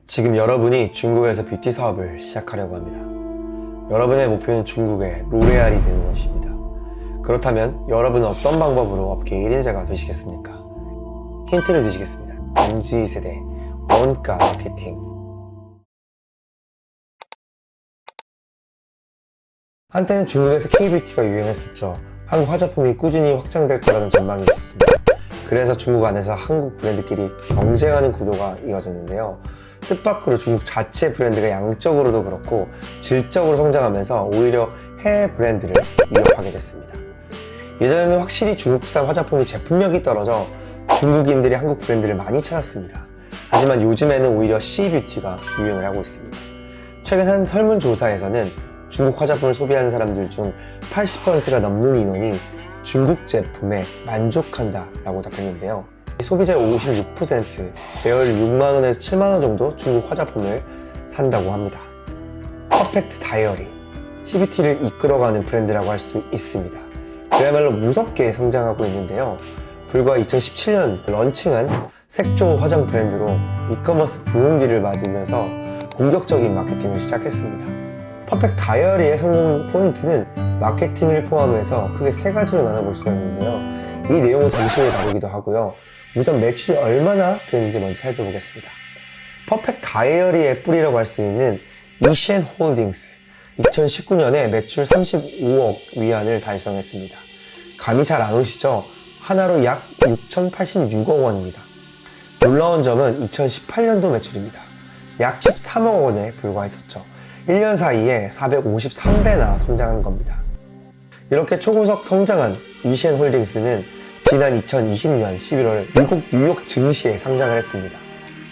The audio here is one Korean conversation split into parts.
지금 여러분이 중국에서 뷰티 사업을 시작하려고 합니다. 여러분의 목표는 중국의 로레알이 되는 것입니다. 그렇다면 여러분은 어떤 방법으로 업계 1인자가 되시겠습니까? 힌트를 드리겠습니다. MZ세대 원가 마케팅. 한때는 중국에서 K-뷰티가 유행했었죠. 한국 화장품이 꾸준히 확장될 거라는 전망이 있었습니다. 그래서 중국 안에서 한국 브랜드끼리 경쟁하는 구도가 이어졌는데요. 뜻밖으로 중국 자체 브랜드가 양적으로도 그렇고 질적으로 성장하면서 오히려 해외 브랜드를 위협하게 됐습니다. 예전에는 확실히 중국산 화장품이 제품력이 떨어져 중국인들이 한국 브랜드를 많이 찾았습니다. 하지만 요즘에는 오히려 C뷰티가 유행을 하고 있습니다. 최근 한 설문조사에서는 중국 화장품을 소비하는 사람들 중 80%가 넘는 인원이 중국 제품에 만족한다 라고 답했는데요. 소비자의 56%, 매월 6만원에서 7만원 정도 중국 화장품을 산다고 합니다. 퍼펙트 다이어리, C뷰티를 이끌어가는 브랜드라고 할 수 있습니다. 그야말로 무섭게 성장하고 있는데요. 불과 2017년 런칭한 색조 화장 브랜드로 이커머스 부흥기를 맞으면서 공격적인 마케팅을 시작했습니다. 퍼펙트 다이어리의 성공 포인트는 마케팅을 포함해서 크게 세 가지로 나눠볼 수가 있는데요. 이 내용은 잠시 후에 다루기도 하고요. 우선 매출이 얼마나 되는지 먼저 살펴보겠습니다. 퍼펙트 다이어리의 뿌리라고 할 수 있는 이셴 홀딩스, 2019년에 매출 35억 위안을 달성했습니다. 감이 잘 안 오시죠? 하나로 약 6,086억 원입니다. 놀라운 점은 2018년도 매출입니다. 약 13억 원에 불과했었죠. 1년 사이에 453배나 성장한 겁니다. 이렇게 초고속 성장한 이셴 홀딩스는 지난 2020년 11월 미국 뉴욕 증시에 상장을 했습니다.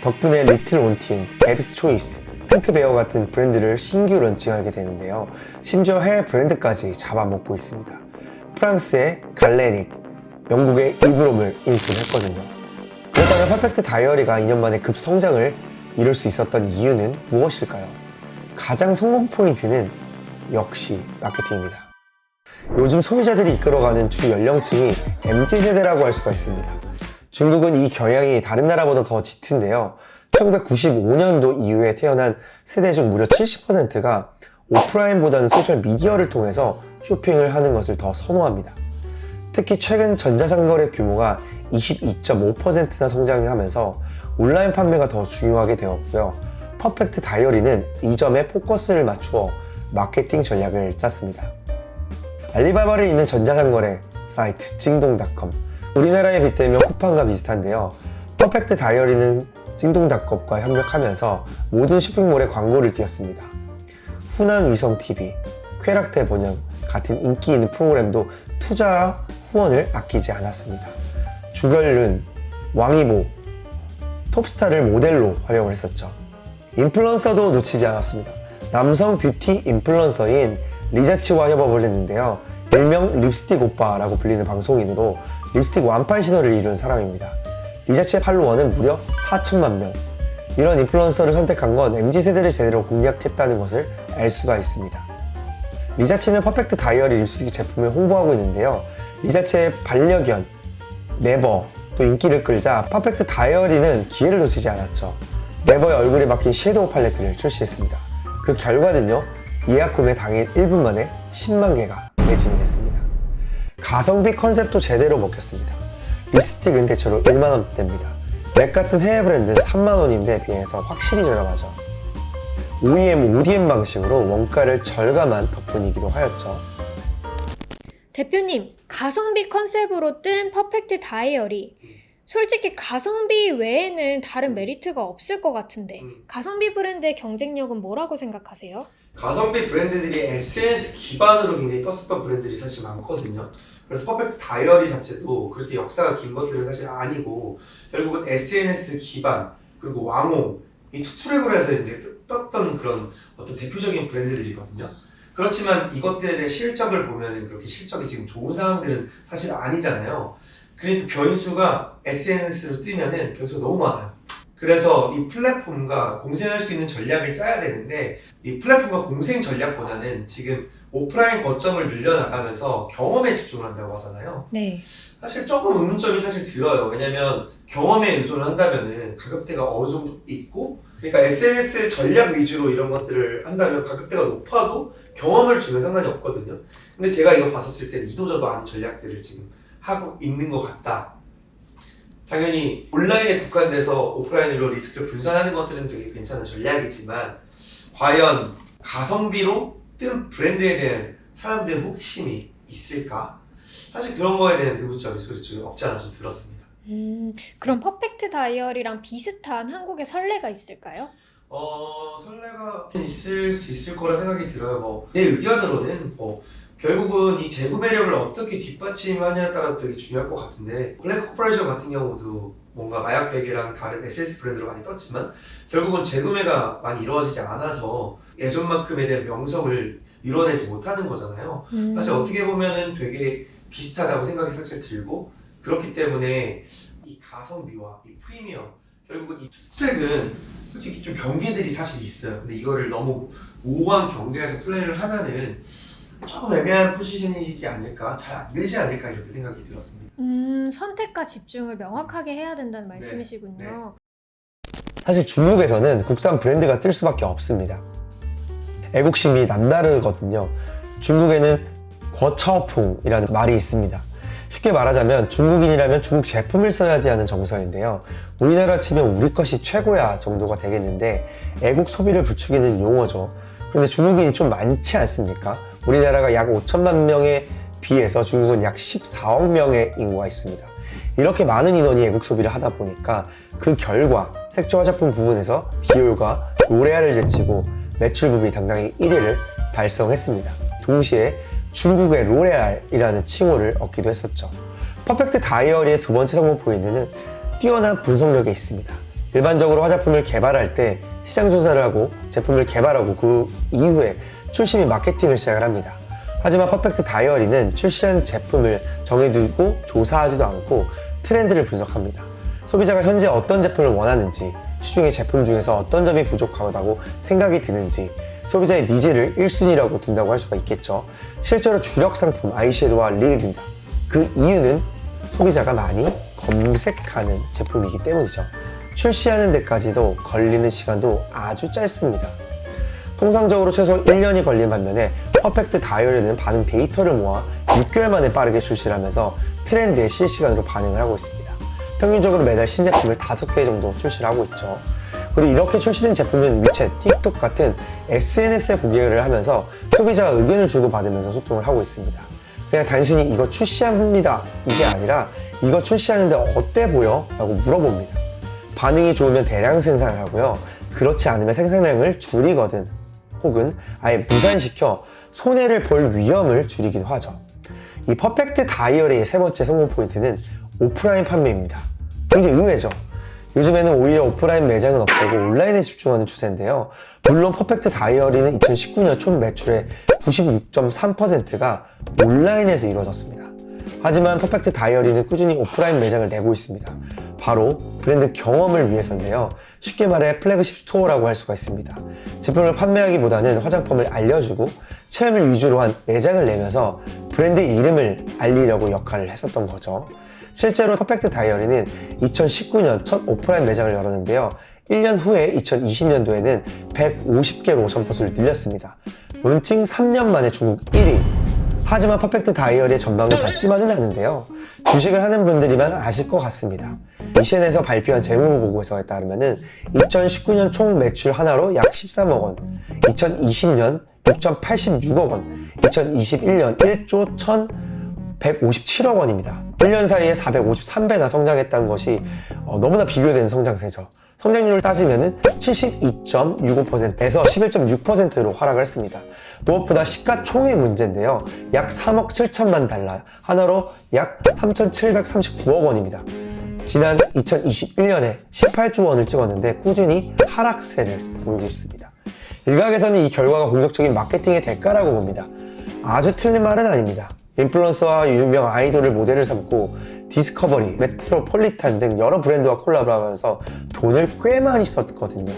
덕분에 리틀 온틴, 에비스 초이스, 핑크베어 같은 브랜드를 신규 런칭하게 되는데요. 심지어 해외 브랜드까지 잡아먹고 있습니다. 프랑스의 갈레닉, 영국의 이브롬을 인수를 했거든요. 그렇다면 퍼펙트 다이어리가 2년 만에 급성장을 이룰 수 있었던 이유는 무엇일까요? 가장 성공 포인트는 역시 마케팅입니다. 요즘 소비자들이 이끌어가는 주 연령층이 MZ세대라고 할 수가 있습니다. 중국은 이 경향이 다른 나라보다 더 짙은데요. 1995년도 이후에 태어난 세대 중 무려 70%가 오프라인보다는 소셜미디어를 통해서 쇼핑을 하는 것을 더 선호합니다. 특히 최근 전자상거래 규모가 22.5%나 성장하면서 온라인 판매가 더 중요하게 되었고요. 퍼펙트 다이어리는 이 점에 포커스를 맞추어 마케팅 전략을 짰습니다. 알리바바를 잇는 전자상거래 사이트 찡동닷컴, 우리나라에 빗대면 쿠팡과 비슷한데요. 퍼펙트 다이어리는 찡동닷컴과 협력하면서 모든 쇼핑몰에 광고를 띄웠습니다. 후남 위성TV, 쾌락대 본영 같은 인기 있는 프로그램도 투자와 후원을 아끼지 않았습니다. 주별륜, 왕이모, 톱스타를 모델로 활용을 했었죠. 인플루언서도 놓치지 않았습니다. 남성 뷰티 인플루언서인 리자치와 협업을 했는데요. 일명 립스틱 오빠라고 불리는 방송인으로 립스틱 완판 신화를 이룬 사람입니다. 리자치의 팔로워는 무려 4천만 명. 이런 인플루언서를 선택한 건 MZ세대를 제대로 공략했다는 것을 알 수가 있습니다. 리자치는 퍼펙트 다이어리 립스틱 제품을 홍보하고 있는데요. 리자치의 반려견, 네버, 또 인기를 끌자 퍼펙트 다이어리는 기회를 놓치지 않았죠. 네버의 얼굴에 박힌 섀도우 팔레트를 출시했습니다. 그 결과는요, 예약 구매 당일 1분 만에 10만 개가 매진이 됐습니다. 가성비 컨셉도 제대로 먹혔습니다. 립스틱은 대체로 1만원대입니다. 맥 같은 해외 브랜드는 3만원인데 비해서 확실히 저렴하죠. OEM, ODM 방식으로 원가를 절감한 덕분이기도 하였죠. 대표님, 가성비 컨셉으로 뜬 퍼펙트 다이어리. 솔직히 가성비 외에는 다른 메리트가 없을 것 같은데 가성비 브랜드의 경쟁력은 뭐라고 생각하세요? 가성비 브랜드들이 SNS 기반으로 굉장히 떴었던 브랜드들이 사실 많거든요. 그래서 퍼펙트 다이어리 자체도 그렇게 역사가 긴 것들은 사실 아니고 결국은 SNS 기반 그리고 왕호 이 투 트랙으로 해서 이제 떴던 그런 어떤 대표적인 브랜드들이거든요. 그렇지만 이것들에 대한 실적을 보면 그렇게 실적이 지금 좋은 상황들은 사실 아니잖아요. 그래도 변수가 SNS로 뜨면은 변수가 너무 많아요. 그래서 이 플랫폼과 공생할 수 있는 전략을 짜야 되는데 이 플랫폼과 공생 전략보다는 지금 오프라인 거점을 늘려나가면서 경험에 집중을 한다고 하잖아요. 네. 사실 조금 의문점이 사실 들어요. 왜냐면 경험에 의존을 한다면은 가격대가 어느 정도 있고 그러니까 SNS 전략 위주로 이런 것들을 한다면 가격대가 높아도 경험을 주면 상관이 없거든요. 근데 제가 이거 봤었을 때는 이도저도 아닌 전략들을 지금 하고 있는 것 같다. 당연히 온라인에 국한돼서 오프라인으로 리스크를 분산하는 것들은 되게 괜찮은 전략이지만 과연 가성비로 뜬 브랜드에 대한 사람들의 호기심이 있을까? 사실 그런 거에 대한 의문점이 솔직히 없지 않아 좀 들었습니다. 그럼 퍼펙트 다이어리랑 비슷한 한국의 선례가 있을까요? 설레가 있을 수 있을 거라 생각이 들어요. 제 의견으로는 결국은 이 재구매력을 어떻게 뒷받침하냐에 따라서 되게 중요할 것 같은데 블랙 코퍼레이션 같은 경우도 뭔가 마약백이랑 다른 SS 브랜드로 많이 떴지만 결국은 재구매가 많이 이루어지지 않아서 예전만큼에 대한 명성을 이뤄내지 못하는 거잖아요. 사실 어떻게 보면은 되게 비슷하다고 생각이 사실 들고 그렇기 때문에 이 가성비와 이 프리미엄 결국은 이 투트랙은 솔직히 좀 경계들이 사실 있어요. 근데 이거를 너무 우한 경계에서 플레이를 하면은 조금 애매한 포지션이지 않을까, 잘 안 되지 않을까 이렇게 생각이 들었습니다. 선택과 집중을 명확하게 해야 된다는 말씀이시군요. 사실 중국에서는 국산 브랜드가 뜰 수밖에 없습니다. 애국심이 남다르거든요. 중국에는 거차오풍이라는 말이 있습니다. 쉽게 말하자면 중국인이라면 중국 제품을 써야지 하는 정서인데요. 우리나라 치면 우리 것이 최고야 정도가 되겠는데 애국 소비를 부추기는 용어죠. 그런데 중국인이 좀 많지 않습니까? 우리나라가 약 5천만 명에 비해서 중국은 약 14억 명의 인구가 있습니다. 이렇게 많은 인원이 애국 소비를 하다 보니까 그 결과 색조 화장품 부분에서 디올과 로레알을 제치고 매출 부분이 당당히 1위를 달성했습니다. 동시에 중국의 로레알이라는 칭호를 얻기도 했었죠. 퍼펙트 다이어리의 두 번째 성공 포인트는 뛰어난 분석력에 있습니다. 일반적으로 화장품을 개발할 때 시장 조사를 하고 제품을 개발하고 그 이후에 출시 및 마케팅을 시작을 합니다. 하지만 퍼펙트 다이어리는 출시한 제품을 정해두고 조사하지도 않고 트렌드를 분석합니다. 소비자가 현재 어떤 제품을 원하는지, 시중의 제품 중에서 어떤 점이 부족하다고 생각이 드는지, 소비자의 니즈를 1순위라고 둔다고 할 수가 있겠죠. 실제로 주력 상품 아이섀도우와 립입니다. 그 이유는 소비자가 많이 검색하는 제품이기 때문이죠. 출시하는 데까지도 걸리는 시간도 아주 짧습니다. 통상적으로 최소 1년이 걸린 반면에 퍼펙트 다이어리는 반응 데이터를 모아 6개월 만에 빠르게 출시를 하면서 트렌드에 실시간으로 반응을 하고 있습니다. 평균적으로 매달 신제품을 5개 정도 출시를 하고 있죠. 그리고 이렇게 출시된 제품은 위챗, 틱톡 같은 SNS에 고객을 하면서 소비자가 의견을 주고받으면서 소통을 하고 있습니다. 그냥 단순히 이거 출시합니다 이게 아니라 이거 출시하는데 어때 보여? 라고 물어봅니다. 반응이 좋으면 대량 생산을 하고요. 그렇지 않으면 생산량을 줄이거든 혹은 아예 무산시켜 손해를 볼 위험을 줄이기도 하죠. 이 퍼펙트 다이어리의 세 번째 성공 포인트는 오프라인 판매입니다. 굉장히 의외죠. 요즘에는 오히려 오프라인 매장은 없애고 온라인에 집중하는 추세인데요. 물론 퍼펙트 다이어리는 2019년 총 매출의 96.3%가 온라인에서 이루어졌습니다. 하지만 퍼펙트 다이어리는 꾸준히 오프라인 매장을 내고 있습니다. 바로 브랜드 경험을 위해서인데요. 쉽게 말해 플래그십 스토어라고 할 수가 있습니다. 제품을 판매하기보다는 화장품을 알려주고 체험을 위주로 한 매장을 내면서 브랜드 이름을 알리려고 역할을 했었던 거죠. 실제로 퍼펙트 다이어리는 2019년 첫 오프라인 매장을 열었는데요. 1년 후에 2020년도에는 150개로 점포수를 늘렸습니다. 론칭 3년 만에 중국 1위. 하지만 퍼펙트 다이어리의 전망을 받지만은 않은데요. 주식을 하는 분들이만 아실 것 같습니다. 미션에서 발표한 재무보고서에 따르면 2019년 총 매출 하나로 약 13억 원, 2020년 6.86억 원, 2021년 1조 1,157억 원입니다. 1년 사이에 453배나 성장했다는 것이 너무나 비교되는 성장세죠. 성장률을 따지면 72.65%에서 11.6%로 하락을 했습니다. 무엇보다 시가총액 문제인데요. 약 3억 7천만 달러, 하나로 약 3,739억 원입니다. 지난 2021년에 18조 원을 찍었는데 꾸준히 하락세를 보이고 있습니다. 일각에서는 이 결과가 공격적인 마케팅의 대가라고 봅니다. 아주 틀린 말은 아닙니다. 인플루언서와 유명 아이돌을 모델을 삼고 디스커버리, 메트로폴리탄 등 여러 브랜드와 콜라보를 하면서 돈을 꽤 많이 썼거든요.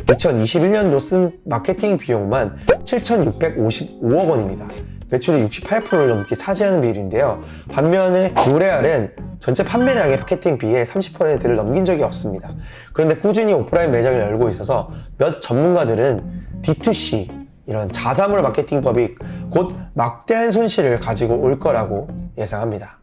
2021년도 쓴 마케팅 비용만 7,655억 원입니다. 매출의 68%를 넘게 차지하는 비율인데요. 반면에 로레알은 전체 판매량의 마케팅 비의 30%를 넘긴 적이 없습니다. 그런데 꾸준히 오프라인 매장을 열고 있어서 몇 전문가들은 D2C 이런 자사몰 마케팅법이 곧 막대한 손실을 가지고 올 거라고 예상합니다.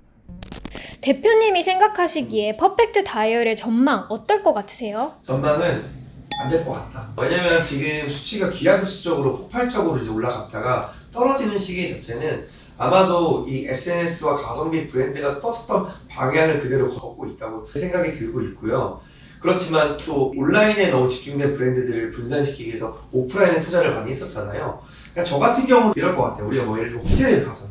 대표님이 생각하시기에 퍼펙트 다이어리의 전망 어떨 것 같으세요? 전망은 안 될 것 같다. 왜냐면 지금 수치가 기하급수적으로 폭발적으로 이제 올라갔다가 떨어지는 시기 자체는 아마도 이 SNS와 가성비 브랜드가 떴었던 방향을 그대로 걷고 있다고 생각이 들고 있고요. 그렇지만 또 온라인에 너무 집중된 브랜드들을 분산시키기 위해서 오프라인에 투자를 많이 했었잖아요. 그러니까 저 같은 경우는 이럴 것 같아요. 우리가 뭐 예를 들어 호텔에 가잖아.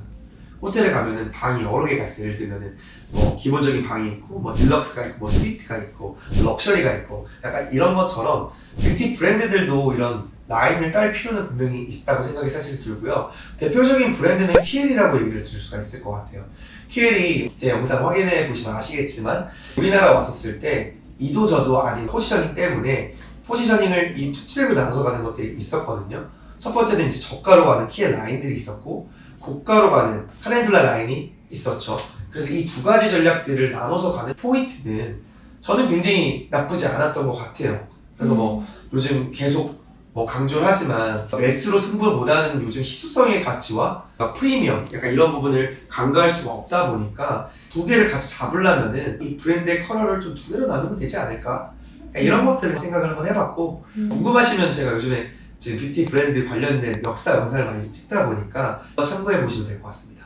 호텔에 가면은 방이 여러 개가 있어. 예를 들면은 뭐 기본적인 방이 있고, 뭐 딜럭스가 있고, 뭐 스위트가 있고, 럭셔리가 있고, 약간 이런 것처럼 뷰티 브랜드들도 이런 라인을 딸 필요는 분명히 있다고 생각이 사실 들고요. 대표적인 브랜드는 TL이라고 얘기를 들을 수가 있을 것 같아요. TL이 제 영상 확인해 보시면 아시겠지만 우리나라 왔었을 때 이도 저도 아닌 포지셔닝 때문에 포지셔닝을 이 두 트랙을 나눠서 가는 것들이 있었거든요. 첫 번째는 이제 저가로 가는 TL 라인들이 있었고 고가로 가는 카렌듈라 라인이 있었죠. 그래서 이 두 가지 전략들을 나눠서 가는 포인트는 저는 굉장히 나쁘지 않았던 것 같아요. 그래서 뭐 요즘 계속 뭐 강조를 하지만 매스로 승부보다는 요즘 희소성의 가치와 프리미엄 약간 이런 부분을 간과할 수가 없다 보니까 두 개를 같이 잡으려면은 이 브랜드의 컬러를 좀 두 개로 나누면 되지 않을까? 이런 것들을 생각을 한번 해봤고 궁금하시면 제가 요즘에 지금 뷰티 브랜드 관련된 역사 영상을 많이 찍다 보니까 참고해 보시면 될 것 같습니다.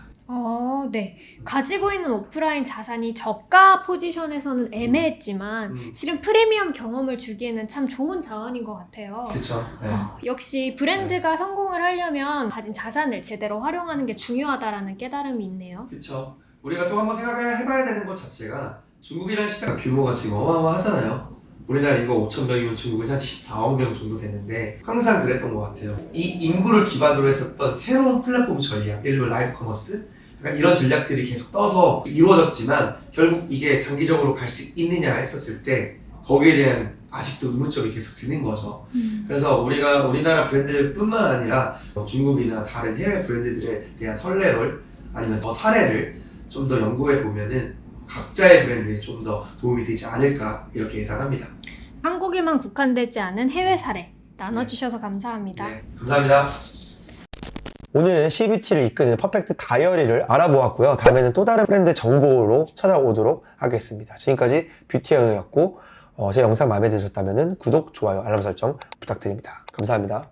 네. 가지고 있는 오프라인 자산이 저가 포지션에서는 애매했지만 실은 프리미엄 경험을 주기에는 참 좋은 자원인 것 같아요. 그렇죠. 네. 역시 브랜드가 성공을 하려면 가진 자산을 제대로 활용하는 게 중요하다라는 깨달음이 있네요. 그렇죠. 우리가 또 한번 생각을 해봐야 되는 것 자체가 중국이라는 시장 규모가 지금 어마어마하잖아요. 우리나라 인구가 5,000명이면 중국은 한 14억 명 정도 되는데 항상 그랬던 것 같아요. 이 인구를 기반으로 했었던 새로운 플랫폼 전략, 예를 들면 라이브 커머스, 약간 이런 전략들이 계속 떠서 이루어졌지만 결국 이게 장기적으로 갈 수 있느냐 했었을 때 거기에 대한 아직도 의문점이 계속 드는 거죠. 그래서 우리가 우리나라 브랜드뿐만 아니라 중국이나 다른 해외 브랜드들에 대한 선례를 아니면 더 사례를 좀 더 연구해 보면은 각자의 브랜드에 좀 더 도움이 되지 않을까 이렇게 예상합니다. 한국에만 국한되지 않은 해외 사례 나눠주셔서 감사합니다. 네, 감사합니다. 오늘은 C뷰티를 이끄는 퍼펙트 다이어리를 알아보았고요. 다음에는 또 다른 브랜드 정보로 찾아오도록 하겠습니다. 지금까지 뷰티 영역이었고 제 영상 마음에 드셨다면 구독, 좋아요, 알람 설정 부탁드립니다. 감사합니다.